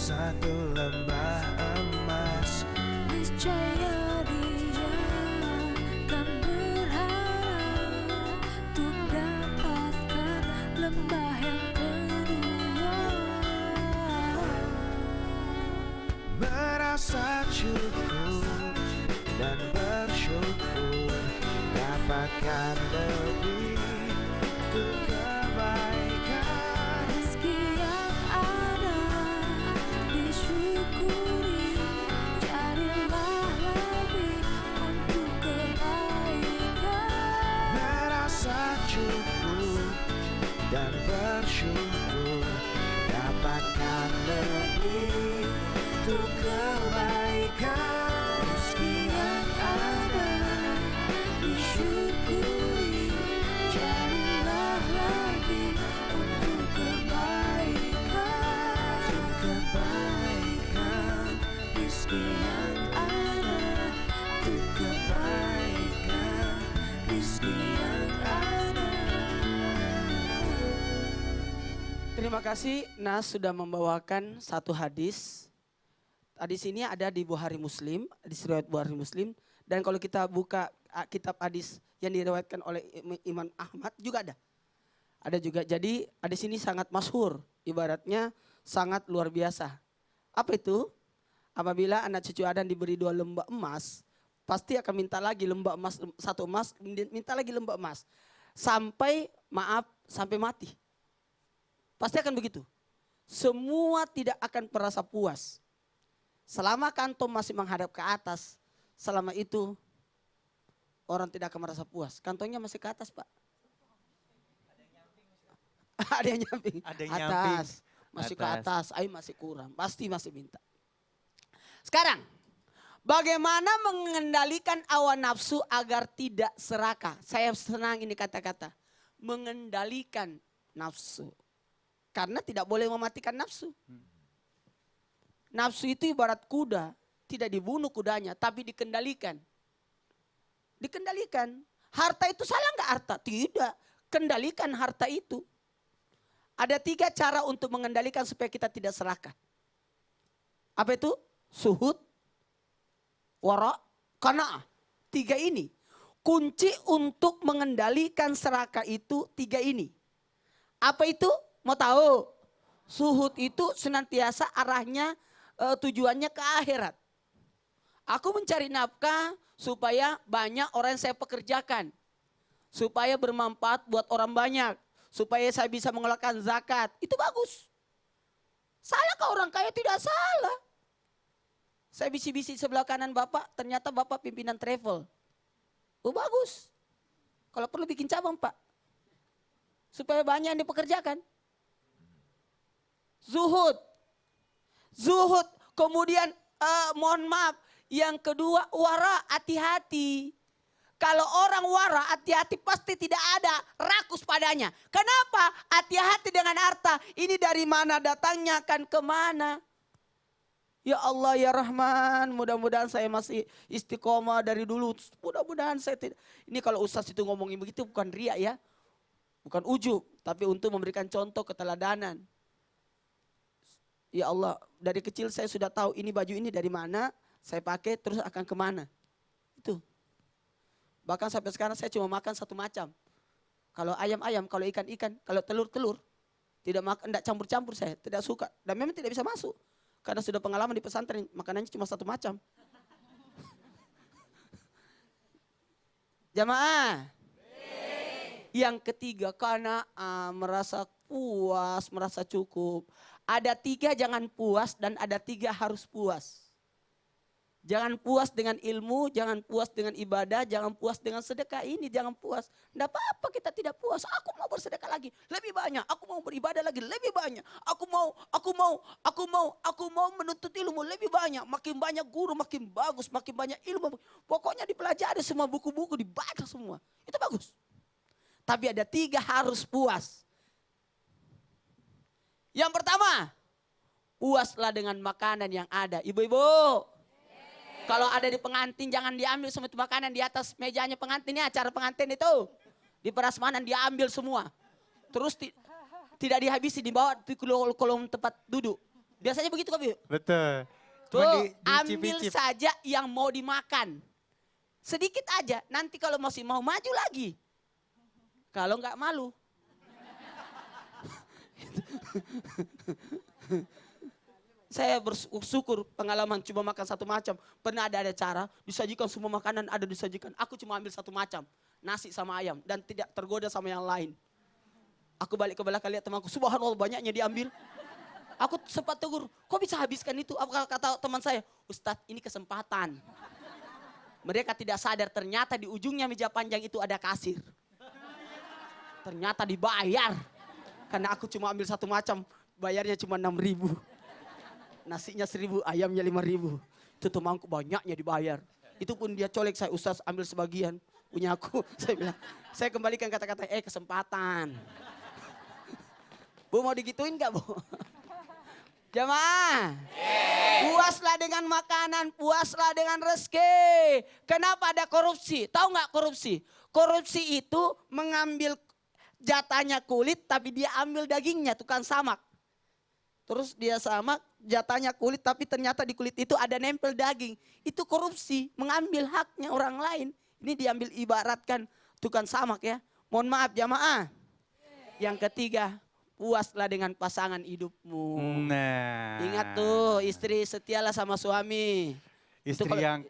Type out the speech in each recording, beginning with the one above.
satu lembah emas. Niscaya dia kan berharap untuk dapatkan lembah yang kedua. Merasa cukup dan bersyukur dapatkan lebih untuk kebaikan. Rezeki yang ada disyukuri, carilah lagi untuk kebaikan. Merasa cukup dan bersyukur dapatkan lebih untuk kebaikan. Rezeki yang ada disyukuri, carilah lagi untuk kebaikan. Kebaikan, Rezeki yang ada untuk kebaikan. Rezeki yang ada. Terima kasih Nas sudah membawakan satu hadis. Hadis ini ada di Bukhari Muslim, di riwayat Bukhari Muslim. Dan kalau kita buka kitab hadis yang diriwayatkan oleh Imam Ahmad juga ada. Ada juga. Jadi hadis ini sangat masyhur, ibaratnya sangat luar biasa. Apa itu? Apabila anak cucu Adam diberi 2 lembah emas, pasti akan minta lagi lembah emas, 1 emas, minta lagi lembah emas. Sampai mati. Pasti akan begitu. Semua tidak akan merasa puas. Selama kantong masih menghadap ke atas, selama itu orang tidak akan merasa puas. Kantongnya masih ke atas, Pak. Ada yang nyamping. Ada yang Atas. nyamping. Masih ke Atas. atas, air masih kurang. Pasti masih minta. Sekarang, bagaimana mengendalikan hawa nafsu agar tidak serakah? Saya senang ini kata-kata. Mengendalikan nafsu. Karena tidak boleh mematikan nafsu. Nafsu itu ibarat kuda. Tidak dibunuh kudanya, tapi dikendalikan. Dikendalikan. Harta itu salah nggak harta? Tidak. Kendalikan harta itu. Ada 3 cara untuk mengendalikan supaya kita tidak serakah. Apa itu? Suhud, wara, qanaah. 3 ini. Kunci untuk mengendalikan serakah itu 3 ini. Apa itu? Mau tahu? Suhud itu senantiasa arahnya tujuannya ke akhirat. Aku mencari nafkah supaya banyak orang yang saya pekerjakan. Supaya bermanfaat buat orang banyak. Supaya saya bisa mengeluarkan zakat. Itu bagus. Salahkah orang kaya? Tidak salah. Saya bisi-bisi sebelah kanan Bapak, ternyata Bapak pimpinan travel. Oh bagus. Kalau perlu bikin cabang Pak. Supaya banyak yang dipekerjakan. Zuhud. Zuhud. Kemudian mohon maaf. Yang kedua wara, hati-hati. Kalau orang wara, hati-hati pasti tidak ada rakus padanya. Kenapa? Hati-hati dengan harta. Ini dari mana datangnya akan kemana. Ya Allah ya Rahman, mudah-mudahan saya masih istiqomah dari dulu. Mudah-mudahan saya tidak. Ini kalau ustaz itu ngomongin begitu bukan riak ya. Bukan ujub, tapi untuk memberikan contoh keteladanan. Ya Allah, dari kecil saya sudah tahu ini baju ini dari mana, saya pakai terus akan kemana. Itu. Bahkan sampai sekarang saya cuma makan satu macam. Kalau ayam-ayam, kalau ikan-ikan, kalau telur-telur. Tidak makan, tidak campur-campur saya, tidak suka. Dan memang tidak bisa masuk. Karena sudah pengalaman di pesantren, makanannya cuma satu macam. Jamaah. Yang ketiga, karena merasa puas, merasa cukup. Ada 3 jangan puas dan ada 3 harus puas. Jangan puas dengan ilmu, jangan puas dengan ibadah, jangan puas dengan sedekah ini, jangan puas. Tidak apa-apa kita tidak puas, aku mau bersedekah lagi, lebih banyak. Aku mau beribadah lagi, lebih banyak. Aku mau menuntut ilmu lebih banyak. Makin banyak guru, makin bagus, makin banyak ilmu. Pokoknya dipelajari semua buku-buku, dibaca semua. Itu bagus. Tapi ada 3 harus puas. Yang pertama, puaslah dengan makanan yang ada. Ibu-ibu. Kalau ada di pengantin jangan diambil semua itu makanan di atas mejanya pengantinnya, acara pengantin itu. Di prasmanan diambil semua. Terus tidak dihabisi, dibawa di kolom tempat duduk. Biasanya begitu Kak Biu. Betul. Tuh, Cuma ambil dicicip-icip. saja yang mau dimakan. Sedikit aja, nanti kalau masih mau maju lagi. Kalau nggak malu. Saya bersyukur pengalaman cuma makan satu macam. Pernah ada acara, disajikan semua makanan ada disajikan. Aku cuma ambil satu macam, nasi sama ayam. Dan tidak tergoda sama yang lain. Aku balik ke belakang lihat temanku, subhanallah banyaknya diambil. Aku sempat tegur, kok bisa habiskan itu? Apa kata teman saya, Ustadz ini kesempatan. Mereka tidak sadar ternyata di ujungnya meja panjang itu ada kasir. Ternyata dibayar. Karena aku cuma ambil satu macam, bayarnya cuma 6.000. Nasinya 1.000, ayamnya 5.000. Itu temanku banyaknya dibayar. Itu pun dia colek saya, Ustaz ambil sebagian. Punya aku, saya bilang. Saya kembalikan kata-kata, kesempatan. Bu mau digituin gak Bu? Jamaah. Puaslah dengan makanan, puaslah dengan rezeki. Kenapa ada korupsi? Tahu nggak korupsi? Korupsi itu mengambil jatahnya kulit tapi dia ambil dagingnya, tukang samak. Terus dia samak, jatahnya kulit tapi ternyata di kulit itu ada nempel daging. Itu korupsi, mengambil haknya orang lain. Ini diambil ibaratkan tukang samak ya. Mohon maaf jamaah. Yang ketiga, puaslah dengan pasangan hidupmu. Nah. Ingat tuh, istri setialah sama suami. Itu Istri yang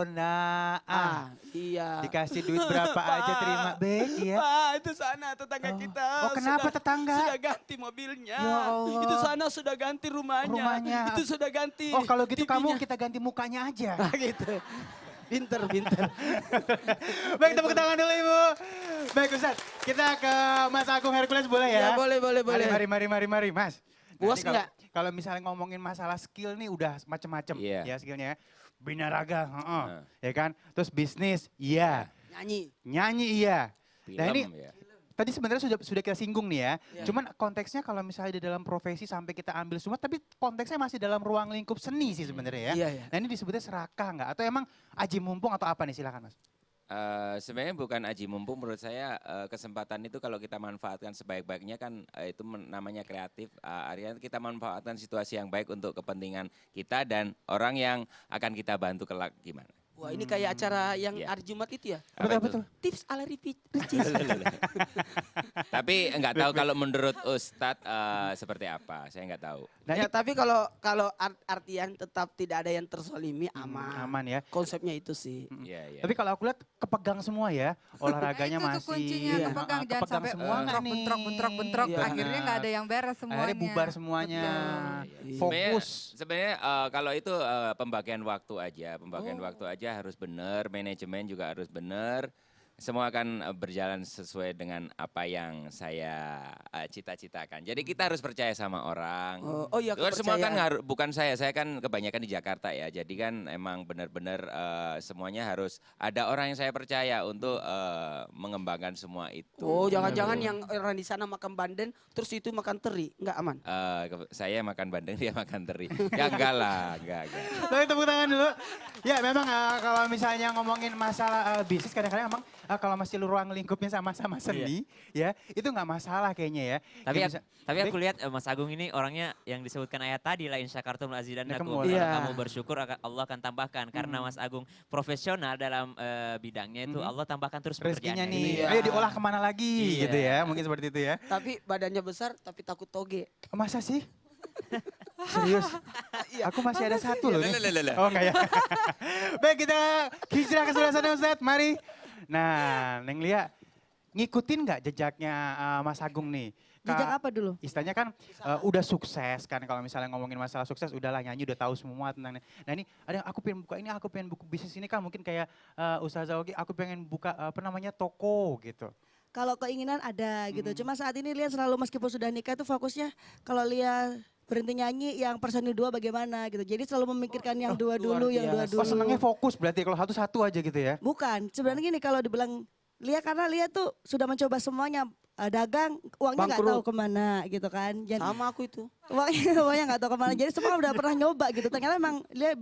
kona'ah. Iya. Dikasih duit berapa aja terima baik ya. Pak, itu sana tetangga Oh. kita. Oh, kenapa tetangga? Sudah ganti mobilnya. Ya Allah. Itu sana sudah ganti rumahnya. Rumahnya. Itu sudah ganti. Oh kalau gitu kamu TV-nya. kita ganti mukanya aja. Ah, gitu. Pinter, pinter. Baik tepuk tangan dulu Ibu. Baik Ustaz, kita ke Mas Agung Hercules boleh ya? Ya, boleh, boleh, boleh. Mari Mas. Puas Nanti kalau- nggak? Kalau misalnya ngomongin masalah skill nih udah macem-macem Iya. ya skillnya. Binaraga, ya kan? Terus bisnis, iya. Nyanyi. Nyanyi, iya. Film Nah ini ya. tadi sebenarnya sudah kita singgung nih ya. Iya. Cuman konteksnya kalau misalnya di dalam profesi sampai kita ambil semua, tapi konteksnya masih dalam ruang lingkup seni sih sebenarnya ya. Iya, iya. Nah ini disebutnya serakah nggak? Atau emang aji mumpung atau apa nih silakan Mas. Sebenarnya bukan aji mumpung menurut saya kesempatan itu kalau kita manfaatkan sebaik-baiknya kan itu namanya kreatif. Artinya kita manfaatkan situasi yang baik untuk kepentingan kita dan orang yang akan kita bantu kelak gimana. Wah ini kayak acara yang Iya. hari Jumat itu ya. Apa Betul. itu? Tips ala Ricis. Tapi nggak tahu kalau menurut Ustadz seperti apa, saya nggak tahu. Nah, Ya ini tapi kalau artian tetap tidak ada yang tersolimi aman. aman ya. Konsepnya itu sih. Iya, iya. Tapi kalau aku lihat kepegang semua ya, olahraganya Nah, itu tuh masih. kuncinya Iya. kepegang, jangan kepegang sampai semua nggak nih? bentrok. Iya. Akhirnya nggak ada yang beres semuanya. Akhirnya bubar semuanya. Iya. Fokus. Sebenarnya kalau itu pembagian waktu aja, pembagian waktu aja harus benar, manajemen juga harus benar. Semua akan berjalan sesuai dengan apa yang saya cita-citakan. Jadi kita harus percaya sama orang. Oh iya, Luar semua kan kepercayaan. bukan saya kan kebanyakan di Jakarta ya. Jadi kan emang benar-benar semuanya harus ada orang yang saya percaya untuk mengembangkan semua itu. Oh jangan-jangan yang orang di sana makan bandeng terus itu makan teri, nggak aman? Saya makan bandeng, dia makan teri. Ya enggak lah, enggak. Tapi tepuk tangan dulu. Ya memang kalau misalnya ngomongin masalah bisnis kadang-kadang emang kalau masih ruang lingkupnya sama-sama seni ya itu nggak masalah kayaknya ya. Tapi Kayak tapi aku lihat Mas Agung ini orangnya yang disebutkan ayat tadi la in syakartum la azidannakum. Nakum. Kalau Iya. kamu bersyukur Allah akan tambahkan karena Mas Agung profesional dalam bidangnya itu Allah tambahkan terus rezekinya pekerjaannya. nih, Iya. ayo diolah kemana lagi Iya. gitu ya, mungkin seperti itu ya. Tapi badannya besar tapi takut toge. Masa sih? Serius? Aku masih ada satu loh nih. Lah. Oh enggak ya? Baik kita hijrah ke sebelah sana Ustadz, mari. Nah, Neng Lia ngikutin nggak jejaknya Mas Agung nih? Jejak apa dulu? Istilahnya kan udah sukses kan kalau misalnya ngomongin masalah sukses udahlah nyanyi udah tahu semua tentang. Nah ini ada yang aku pengen buka ini, aku pengen buka bisnis ini kan mungkin kayak Ustazah Ogi, aku pengen buka toko gitu. Kalau keinginan ada gitu. Cuma saat ini Lia selalu meskipun sudah nikah itu fokusnya kalau Lia berhenti nyanyi yang personil dua bagaimana gitu. Jadi selalu memikirkan yang dua dulu, yang dua biasa. dulu. Oh senangnya fokus berarti kalau satu-satu aja gitu ya? Bukan, sebenarnya gini kalau dibilang Lia karena Lia tuh sudah mencoba semuanya. dagang, uangnya nggak tahu Bangkrut. kemana gitu kan. Jadi, Sama aku itu. uangnya nggak tahu kemana. Jadi semua udah pernah nyoba gitu. Ternyata emang dia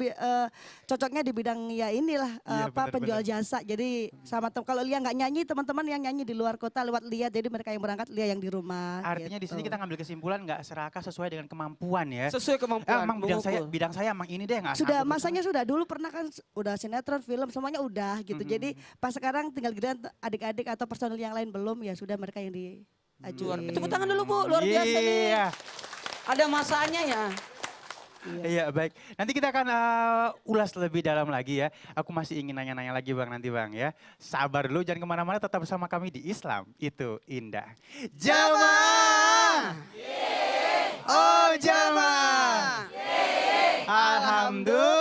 cocoknya di bidang ya inilah Iya, apa benar-benar. penjual jasa. Jadi sama kalau Lia nggak nyanyi, teman-teman yang nyanyi di luar kota lewat Lia. Jadi mereka yang berangkat, Lia yang di rumah. Artinya di sini gitu. kita ngambil kesimpulan nggak serakah sesuai dengan kemampuan ya. Sesuai kemampuan. Emang mengukur. bidang saya emang ini deh nggak Sudah sanggup. masanya sudah dulu pernah kan udah sinetron, film semuanya udah gitu. Jadi pas sekarang tinggal giliran adik-adik atau personil yang lain belum ya sudah mereka yang diajuin. Tepuk tangan dulu Bu, luar biasa nih. Iya. Ada masanya ya. Iya baik. Nanti kita akan ulas lebih dalam lagi ya. Aku masih ingin nanya-nanya lagi Bang nanti Bang ya. Sabar dulu, jangan kemana-mana, tetap bersama kami di Islam Itu Indah. Jamaah! Oh jamaah! Alhamdulillah.